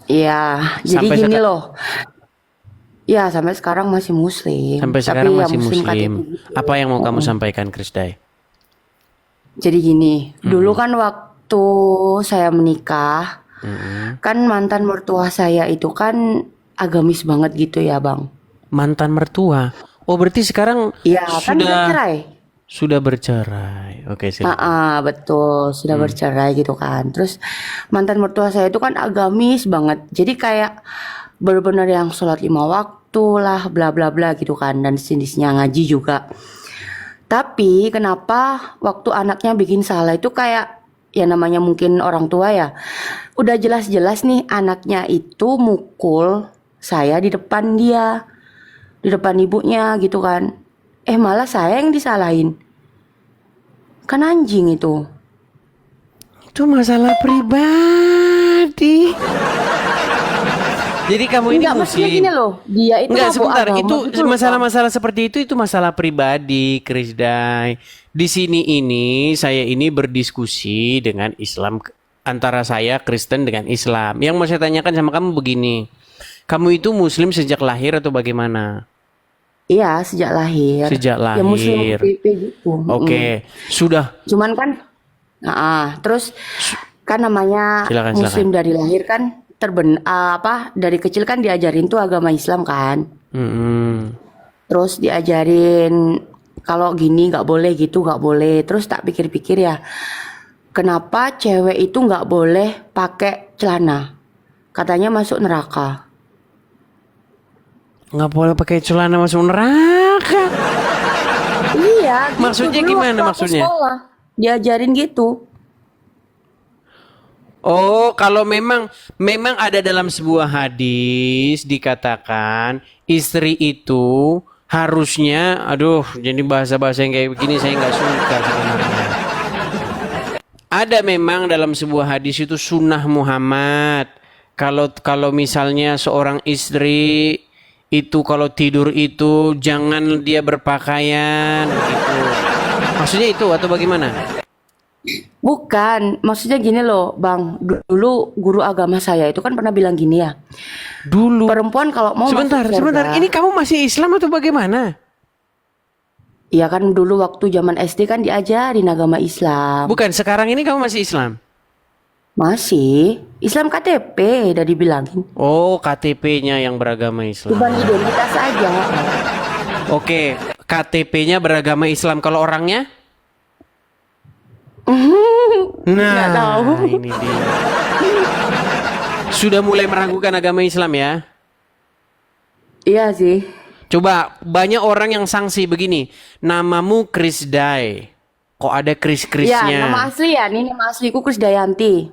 Iya, jadi Sampai gini sekarang, loh. Ya, sampai sekarang masih muslim, sampai tapi sekarang ya masih muslim KTP Muslim. gitu. Apa yang mau kamu Mm-mm. sampaikan, Krisday? Jadi gini, dulu Mm-mm. kan waktu saya menikah, Mm-mm. kan mantan mertua saya itu kan agamis banget gitu ya, Bang. Mantan mertua. Oh, berarti sekarang Iya, kan udah sudah cerai. sudah bercerai. Oke, silakan. Betul, sudah Hmm. bercerai gitu kan. Terus mantan mertua saya itu kan agamis banget. Jadi kayak benar-benar yang sholat 5 waktu lah, bla bla bla gitu kan. Dan jenisnya ngaji juga. Tapi kenapa waktu anaknya bikin salah itu kayak ya namanya mungkin orang tua ya. Udah jelas-jelas nih anaknya itu mukul saya di depan dia, di depan ibunya gitu kan. Malah saya yang disalahin. Kan anjing itu. Itu masalah pribadi. Jadi kamu ini Enggak, maksudnya Muslim. gini loh. Dia itu Enggak, mabuk sebentar. agama Itu gitu loh, Bang. masalah-masalah seperti itu masalah pribadi, Krisday. Di sini ini saya ini berdiskusi dengan Islam antara saya Kristen dengan Islam. Yang mau saya tanyakan sama kamu begini. Kamu itu Muslim sejak lahir atau bagaimana? Iya, sejak lahir. Sejak Ya muslim lahir. KTP gitu. Oke, sudah. Cuman kan, terus kan namanya Silakan, silakan. muslim dari lahir kan dari kecil kan diajarin tuh agama Islam kan. Mm-mm. Terus diajarin kalau gini nggak boleh gitu nggak boleh. Terus tak pikir-pikir ya, kenapa cewek itu nggak boleh pakai celana? Katanya masuk neraka. Nggak boleh pakai celana masuk neraka. Iya, gitu Maksudnya dulu gimana waktu aku maksudnya? sekolah diajarin gitu. Oh, kalau memang ada dalam sebuah hadis dikatakan istri itu harusnya, aduh, jadi bahasa-bahasa yang kayak begini saya nggak suka sebenarnya. Ada memang dalam sebuah hadis itu sunnah Muhammad. Kalau kalau misalnya seorang istri itu kalau tidur itu jangan dia berpakaian gitu. Maksudnya itu atau bagaimana? Bukan, maksudnya gini loh, Bang. Dulu guru agama saya itu kan pernah bilang gini ya. Dulu. Perempuan kalau mau masuk Sebentar, sebentar. Ini surga, kamu masih Islam atau bagaimana? ya kan dulu waktu zaman SD kan diajarin agama Islam. Bukan, sekarang ini kamu masih Islam. Masih Islam KTP udah dibilangin. Oh, KTP-nya yang beragama Islam. Bukan identitas aja. Oke, KTP-nya beragama Islam. Kalau orangnya? Nggak Nah, tahu. ini dia. Sudah mulai meragukan agama Islam ya? Iya sih. Coba, banyak orang yang sanksi begini. Namamu Krisday. Kok ada Ya, nama Kris-Krisnya? asli ya. Ini nama asliku Krisdayanti.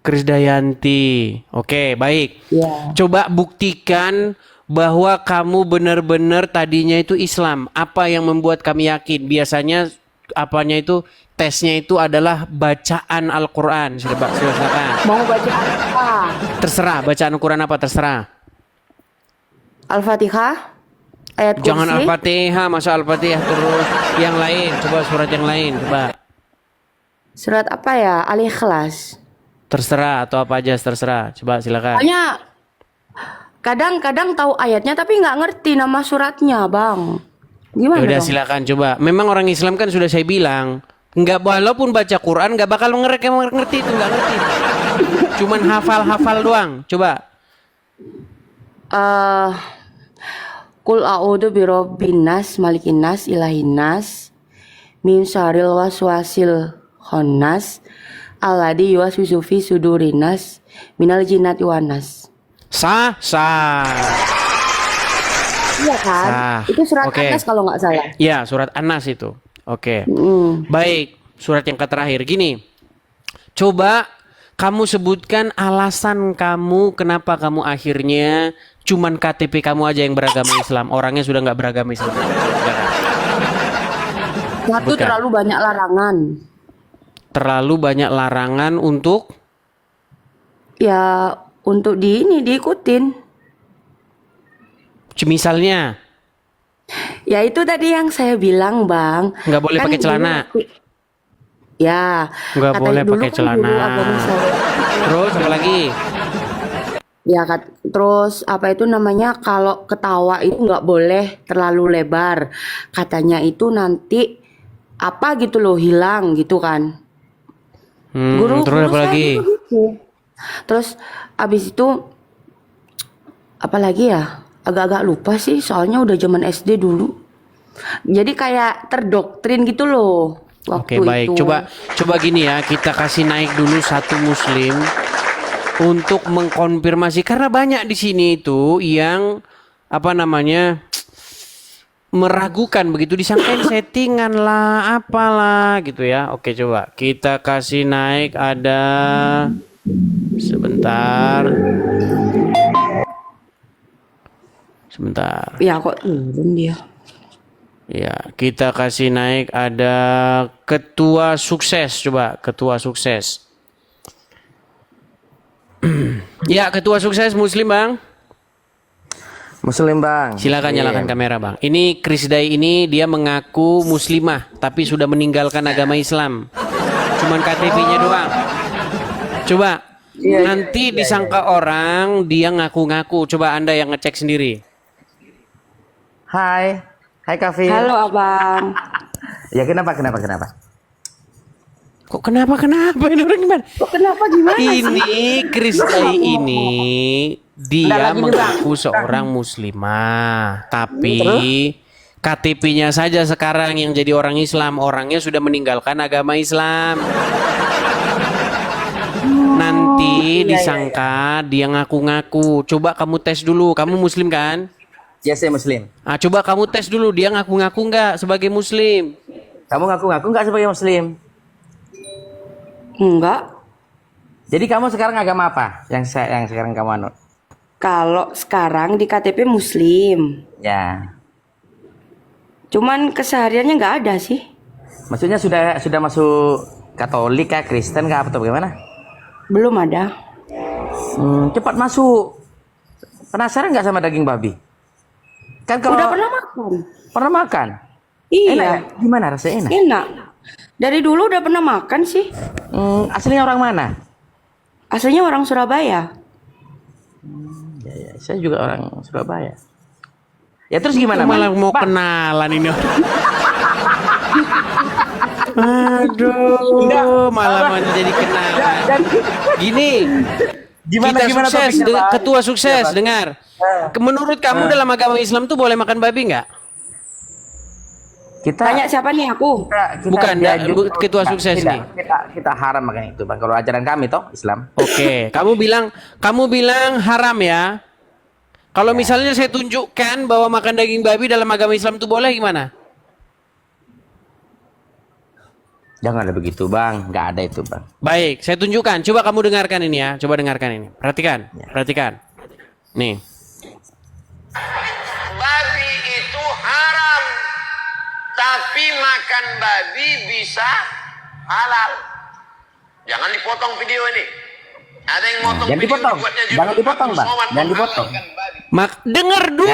Krisdayanti. Oke, baik. Ya. Coba buktikan bahwa kamu benar-benar tadinya itu Islam. Apa yang membuat kami yakin? Biasanya apanya itu tesnya itu adalah bacaan Al-Quran. Silakan. Mau baca apa? Terserah bacaan Al-Quran apa terserah. Al-Fatihah, ayat Jangan kursi. Al-Fatihah, masa Al-Fatihah terus yang lain. Coba surat yang lain, coba. Surat apa ya? Al-Ikhlas. Terserah atau apa aja terserah. Coba silakan. Soalnya kadang-kadang tahu ayatnya tapi nggak ngerti nama suratnya, Bang. Ya Gimana udah dong? silakan coba. Memang orang Islam kan sudah saya bilang, nggak walaupun baca Quran nggak bakal ngerti itu nggak ngerti. Cuman hafal-hafal doang. Coba. Eh, Kul a'udzu birabbin nas, malikin nas, ilahin nas, min syarril waswasil khannas, alladzi yuwaswisu fi sudurin nas, minal jinnati wan nas. Sah, sah, Iya kan? sah. Itu surat Oke. Anas kalau nggak salah. Ya, surat An-Nas itu. Oke. Mm. Baik, surat yang terakhir. Gini, coba kamu sebutkan alasan kamu kenapa kamu akhirnya cuman KTP kamu aja yang beragama Islam. Orangnya sudah nggak beragama Islam. Silakan. Satu, Sebutkan. terlalu banyak larangan. Terlalu banyak larangan untuk Ya untuk diikutin. misalnya Ya itu tadi yang saya bilang, Bang. nggak boleh Kan pakai dulu celana. ya, Nggak katanya boleh dulu pakai kan celana. guru agama saya. Terus apa lagi? Ya terus apa itu namanya kalau ketawa itu nggak boleh terlalu lebar. Katanya itu nanti apa gitu loh hilang gitu kan. Guru Terus guru apa saya lagi? dulu gitu. Terus abis itu apa lagi ya? Agak-agak lupa sih soalnya udah zaman SD dulu. Jadi kayak terdoktrin gitu loh Oke, waktu baik. itu. Coba gini ya, kita kasih naik dulu satu muslim untuk mengkonfirmasi karena banyak di sini itu yang apa namanya meragukan begitu disangkain settingan lah apalah gitu ya. Oke, coba kita kasih naik ada sebentar. Sebentar. Ya kok turun dia. Ya, kita kasih naik ada ketua sukses. Coba ketua sukses. Ya, ketua sukses muslim, Bang. Muslim bang. Silakan Iya. nyalakan kamera, Bang. Ini Krisday ini dia mengaku muslimah tapi sudah meninggalkan agama Islam. Cuman KTP-nya doang. Coba nanti disangka orang dia ngaku-ngaku. Coba Anda yang ngecek sendiri. Hai Kafir. Halo abang. Ya kenapa? Kok kenapa ini orang gimana? Kok kenapa gimana sih? Ini Krisday ini dia Bentar lagi nih, mengaku seorang muslimah, tapi KTP-nya saja sekarang yang jadi orang Islam, orangnya sudah meninggalkan agama Islam. Nanti disangka dia ngaku-ngaku. Coba kamu tes dulu, kamu muslim kan? Ya saya Muslim. Ah, coba kamu tes dulu dia ngaku-ngaku nggak sebagai muslim. Kamu ngaku-ngaku nggak sebagai Muslim? Enggak. Jadi kamu sekarang agama apa? Yang sekarang kamu anut? Kalau sekarang di KTP Muslim. Ya. Cuman kesehariannya nggak ada sih. Maksudnya sudah masuk Katolik kah, Kristen kah, atau bagaimana? Belum ada. Cepat masuk. Penasaran nggak sama daging babi? Kan kalau Udah pernah makan? pernah makan? Iya. Enak ya? Gimana rasanya enak? Enak. Dari dulu udah pernah makan sih. Aslinya orang mana? Aslinya orang Surabaya. Ya, saya juga orang Surabaya. Ya terus gimana? Malah Bang? mau kenalan ini. Aduh, malah mau jadi kenalan. Gini, kita sukses, topiknya, Bang? ketua sukses, Ya, Bang. dengar. Menurut kamu dalam agama Islam tuh boleh makan babi nggak? Tanya siapa nih aku? Bukan, ketua sukses nih. Kita haram makan itu bang. Kalau ajaran kami toh Islam. Oke, kamu bilang haram ya. Kalau misalnya saya tunjukkan bahwa makan daging babi dalam agama Islam itu boleh gimana? Jangan ada begitu bang. Nggak ada itu bang. Baik, saya tunjukkan. Coba kamu dengarkan ini ya. Coba dengarkan ini. Perhatikan, perhatikan. Nih. Babi itu haram, tapi makan babi bisa halal. Jangan dipotong video ini. Ada yang motong Jangan video dipotong. dibuatnya judul, Jangan dipotong, Abdul Bang. Somad Jangan dipotong. menghalalkan babi. Dengar dulu.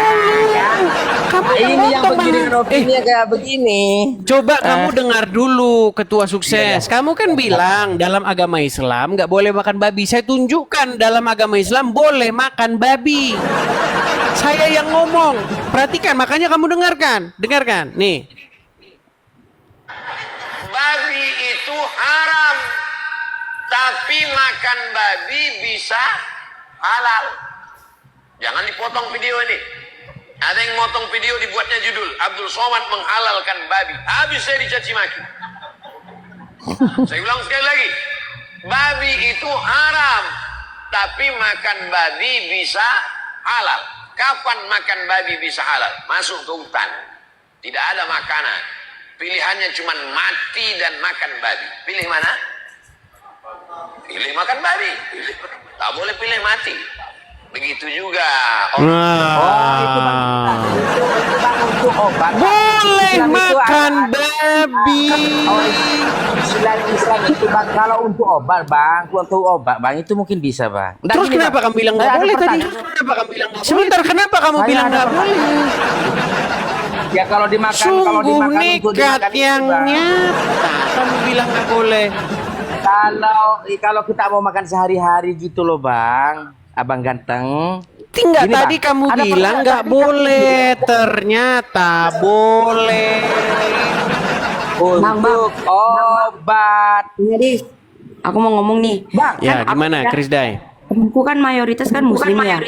Kamu Ini yang potong, begini Bang. opini kayak begini. Coba kamu dengar dulu, ketua sukses. Kamu kan bilang dalam agama Islam nggak boleh makan babi. Saya tunjukkan dalam agama Islam boleh makan babi. Saya yang ngomong. Perhatikan, makanya kamu dengarkan. Nih. Babi itu haram, tapi makan babi bisa halal. Jangan dipotong video ini. Ada yang motong video dibuatnya judul Abdul Somad menghalalkan babi. Habis saya dicaci maki. Saya ulang sekali lagi. Babi itu haram, tapi makan babi bisa halal. Kapan makan babi bisa halal? Masuk ke hutan. Tidak ada makanan. Pilihannya cuma mati dan makan babi. Pilih mana? Pilih makan babi. Tak boleh pilih mati. Begitu juga. Untuk obat. Boleh Islam itu makan ada- babi. Islam itu bang, kalau untuk obat bang itu mungkin bisa bang. Nggak, Terus gini, kenapa Bang. kamu bilang nggak Saya ada boleh tadi? pertanyaan. Kenapa kamu bilang nggak boleh? Sebentar, kenapa kamu Saya bilang ada nggak boleh? Ya kalau dimakan, Sungguh untuk nekat dimakan itu, yang Bang. nyata. Kamu bilang nggak boleh. Kalau kita mau makan sehari-hari gitu loh bang. abang ganteng. Tinggal Gini, tadi Bang. kamu Ada bilang pernyataan nggak tadi boleh, ternyata boleh. Untuk obat. Jadi, aku mau ngomong nih. Bang, Ya, Kan gimana, aku- Krisday? Temenku kan mayoritas kan muslim ya.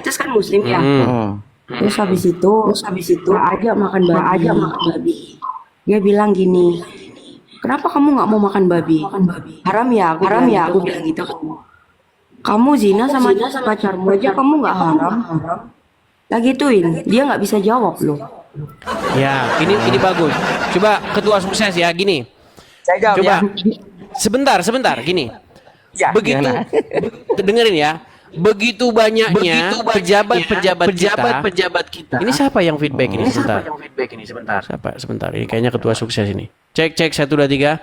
Terus habis itu nggak aja makan babi. Dia bilang gini, kenapa kamu nggak mau makan babi? Haram ya, aku bilang gitu. Kamu zina sama pacarmu aja kamu nggak haram. Lagi gituin, dia nggak bisa jawab loh. Ya, ini bagus. Coba ketua sukses ya, gini. Saya jawab Coba ya. sebentar, gini. Ya, Begitu, gimana? dengerin ya. Begitu banyaknya pejabat kita. Ini siapa yang feedback ini? Sebentar. Siapa? Sebentar. Ini kayaknya ketua sukses ini. Cek 1 2 3.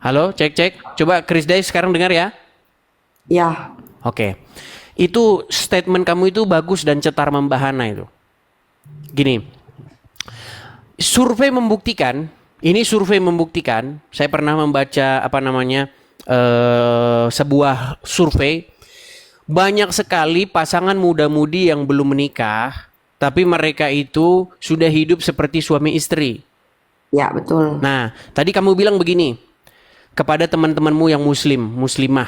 Halo, cek. Coba Krisday sekarang dengar ya. Ya, Oke. Itu statement kamu itu bagus dan cetar membahana itu. Gini. Survei membuktikan, saya pernah membaca sebuah survei, banyak sekali pasangan muda-mudi yang belum menikah, tapi mereka itu sudah hidup seperti suami istri. ya betul. Nah, tadi kamu bilang begini kepada teman-temanmu yang muslimah.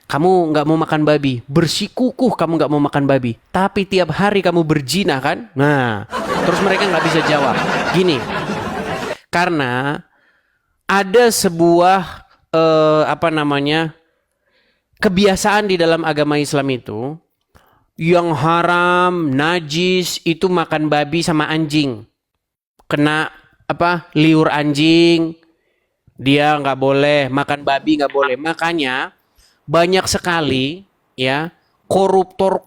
Kamu nggak mau makan babi, bersikukuh kamu nggak mau makan babi, tapi tiap hari kamu berzina kan? Nah, terus mereka nggak bisa jawab. Gini, karena ada sebuah kebiasaan di dalam agama Islam itu yang haram, najis itu makan babi sama anjing. Kena liur anjing, dia nggak boleh makan babi, nggak boleh. Makanya banyak sekali ya koruptor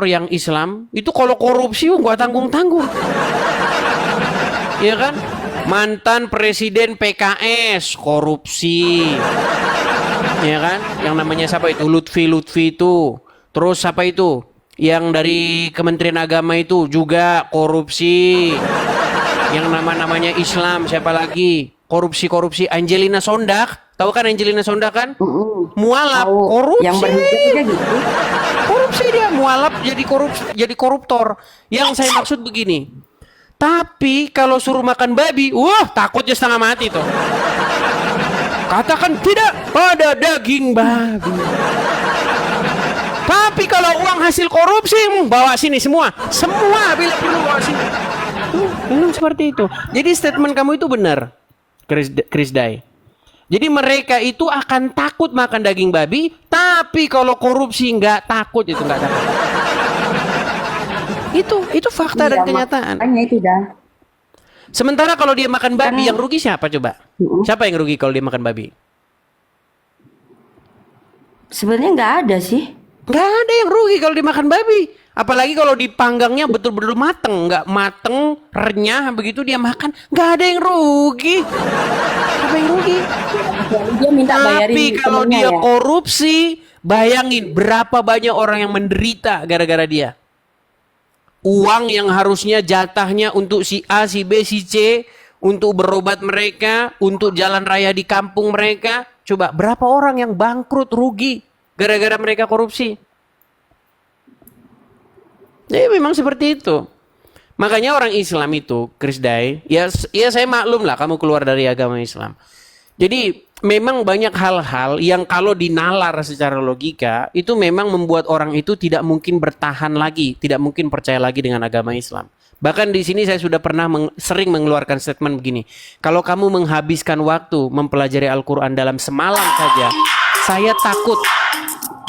yang Islam itu kalau korupsi nggak tanggung-tanggung, ya kan? Mantan presiden PKS korupsi, ya kan? Yang namanya siapa itu? Lutfi itu. Terus siapa itu? Yang dari Kementerian Agama itu juga korupsi. Yang namanya Islam siapa lagi? Korupsi. Angelina Sondak, tahu kan Angelina Sondak kan? Mualaf, Tahu, korupsi. yang berhijab aja gitu. Korupsi dia, mualaf jadi koruptor. Yang saya maksud begini. Tapi kalau suruh makan babi, wah takutnya setengah mati tuh. Katakan tidak pada daging babi. Tapi kalau uang hasil korupsi, bawa sini semua bila perlu bawa sini. Memang seperti itu. Jadi statement kamu itu benar, Krisday. Jadi mereka itu akan takut makan daging babi, tapi kalau korupsi nggak takut, nggak takut. Itu fakta dan kenyataan. Makanya itu dah. Sementara kalau dia makan babi, yang rugi siapa coba? Siapa yang rugi kalau dia makan babi? Sebenarnya nggak ada sih. Nggak ada yang rugi kalau dimakan babi. Apalagi kalau dipanggangnya betul-betul mateng, nggak mateng, renyah begitu dia makan, nggak ada yang rugi. Siapa yang rugi? Dia minta bayarin Tapi kalau temennya dia ya. korupsi, bayangin berapa banyak orang yang menderita gara-gara dia. Uang yang harusnya jatahnya untuk si A, si B, si C, untuk berobat mereka, untuk jalan raya di kampung mereka. Coba berapa orang yang bangkrut, rugi gara-gara mereka korupsi. Ya memang seperti itu. Makanya orang Islam itu, Krisday, ya saya maklum lah kamu keluar dari agama Islam. Jadi memang banyak hal-hal yang kalau dinalar secara logika itu memang membuat orang itu tidak mungkin bertahan lagi, tidak mungkin percaya lagi dengan agama Islam. Bahkan di sini saya sudah pernah sering mengeluarkan statement begini. Kalau kamu menghabiskan waktu mempelajari Al-Quran dalam semalam saja, saya takut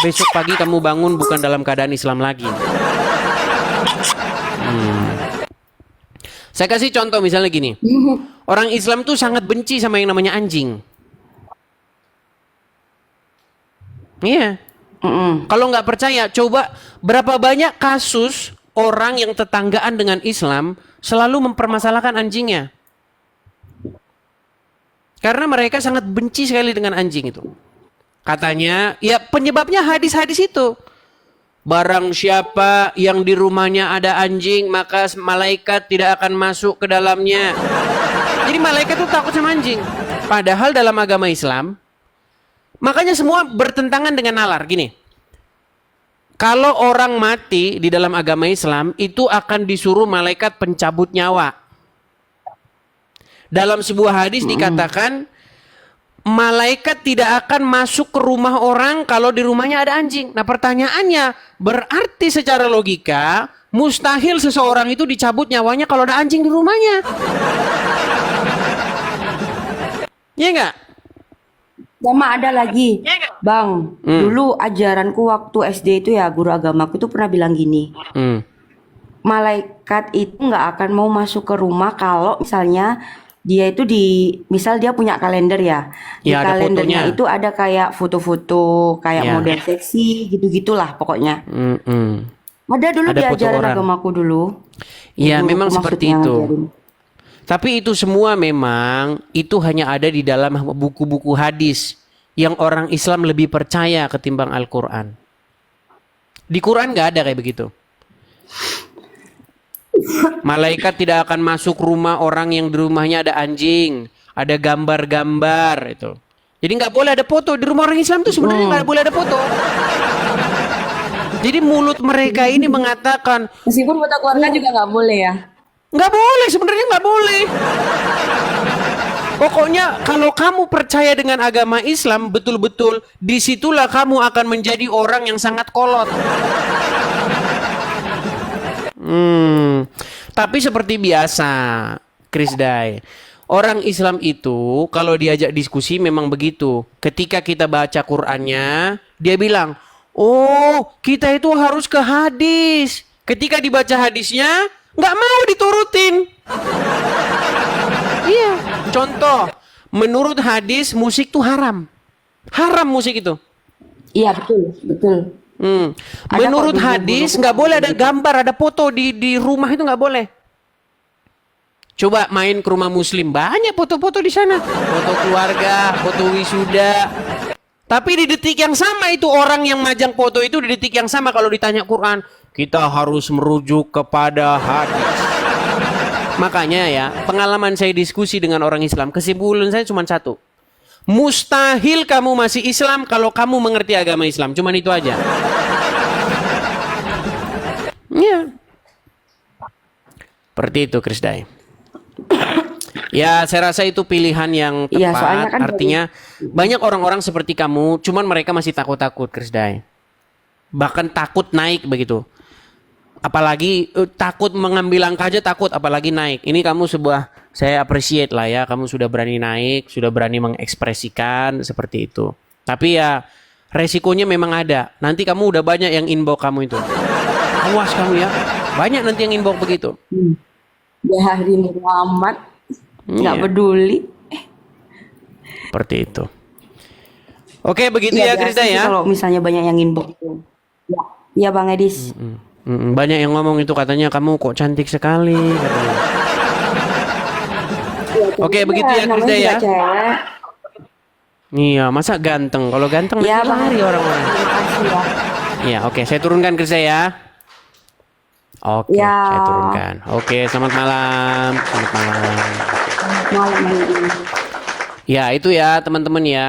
besok pagi kamu bangun bukan dalam keadaan Islam lagi. Saya kasih contoh misalnya gini. Orang Islam tuh sangat benci sama yang namanya anjing. Iya. Kalau nggak percaya, coba berapa banyak kasus orang yang tetanggaan dengan Islam selalu mempermasalahkan anjingnya. Karena mereka sangat benci sekali dengan anjing itu. Katanya, ya penyebabnya hadis-hadis itu. Barang siapa yang di rumahnya ada anjing, maka malaikat tidak akan masuk ke dalamnya. Jadi malaikat itu takut sama anjing. Padahal dalam agama Islam, makanya semua bertentangan dengan nalar. Gini, Kalau orang mati di dalam agama Islam itu akan disuruh malaikat pencabut nyawa. Dalam sebuah hadis dikatakan malaikat tidak akan masuk ke rumah orang kalau di rumahnya ada anjing. Nah pertanyaannya, berarti secara logika mustahil seseorang itu dicabut nyawanya kalau ada anjing di rumahnya. Iya nggak? Sama ada lagi, Bang. Dulu ajaranku waktu SD itu ya, guru agamaku itu pernah bilang gini. Malaikat itu nggak akan mau masuk ke rumah kalau misalnya dia itu misal dia punya kalender ya. Di Ya, ada kalendernya fotonya. itu ada kayak foto-foto, kayak Ya. model seksi, gitu-gitulah pokoknya. Ada dulu Ada di foto ajaran orang. agamaku dulu. Ya Guruku memang seperti maksudnya itu. ngajarin. Tapi itu semua memang itu hanya ada di dalam buku-buku hadis yang orang Islam lebih percaya ketimbang Al-Quran. Di Quran nggak ada kayak begitu. Malaikat tidak akan masuk rumah orang yang di rumahnya ada anjing, ada gambar-gambar itu. Jadi nggak boleh ada foto di rumah orang Islam tuh sebenarnya nggak boleh ada foto. Jadi mulut mereka ini mengatakan Meskipun foto keluarga juga nggak boleh ya. nggak boleh, sebenarnya nggak boleh. Pokoknya kalau kamu percaya dengan agama Islam betul-betul, disitulah kamu akan menjadi orang yang sangat kolot. Tapi seperti biasa, Krisday, orang Islam itu kalau diajak diskusi memang begitu. Ketika kita baca Qur'annya, dia bilang, oh kita itu harus ke hadis. Ketika dibaca hadisnya, nggak mau diturutin. Iya, contoh, menurut hadis musik tuh haram. Haram musik itu. Iya betul, betul. Ada Menurut kok di hadis buku-buku nggak boleh ada gitu. gambar, ada foto di rumah itu nggak boleh. Coba main ke rumah Muslim, banyak foto-foto di sana, foto keluarga, foto wisuda. Tapi di detik yang sama itu orang yang majang foto itu di detik yang sama kalau ditanya Quran, kita harus merujuk kepada hadis. Makanya ya, pengalaman saya diskusi dengan orang Islam, kesimpulan saya cuma satu. Mustahil kamu masih Islam kalau kamu mengerti agama Islam. Cuman itu aja. Iya. Seperti itu, Krisday. Ya, saya rasa itu pilihan yang tepat. Iya, soalnya kan Artinya banyak orang-orang seperti kamu, cuman mereka masih takut-takut, Krisday. Bahkan takut naik begitu. Apalagi takut mengambil langkah aja takut, apalagi naik. Ini kamu saya appreciate lah ya, kamu sudah berani naik, sudah berani mengekspresikan seperti itu. Tapi ya resikonya memang ada. Nanti kamu udah banyak yang inbox kamu itu. Awas kamu ya, banyak nanti yang inbox begitu. Biarin amat, nggak Iya. peduli. Seperti itu. Oke, begitu ya, biasa Krisday sih ya. kalau misalnya banyak yang inbox itu. Ya, iya Bang Edis. Banyak yang ngomong itu katanya kamu kok cantik sekali. Katanya. Oke, begitu ya, namanya Krisday juga ya. cewek. Iya, masa ganteng? Kalau ganteng Ya nanti Bang, lari orang-orang. terima kasih ya. Ya, oke, saya turunkan Krisday ya. Oke, Ya. saya turunkan. Oke, selamat malam. Selamat malam. Malam ini. Ya, itu ya teman-teman ya.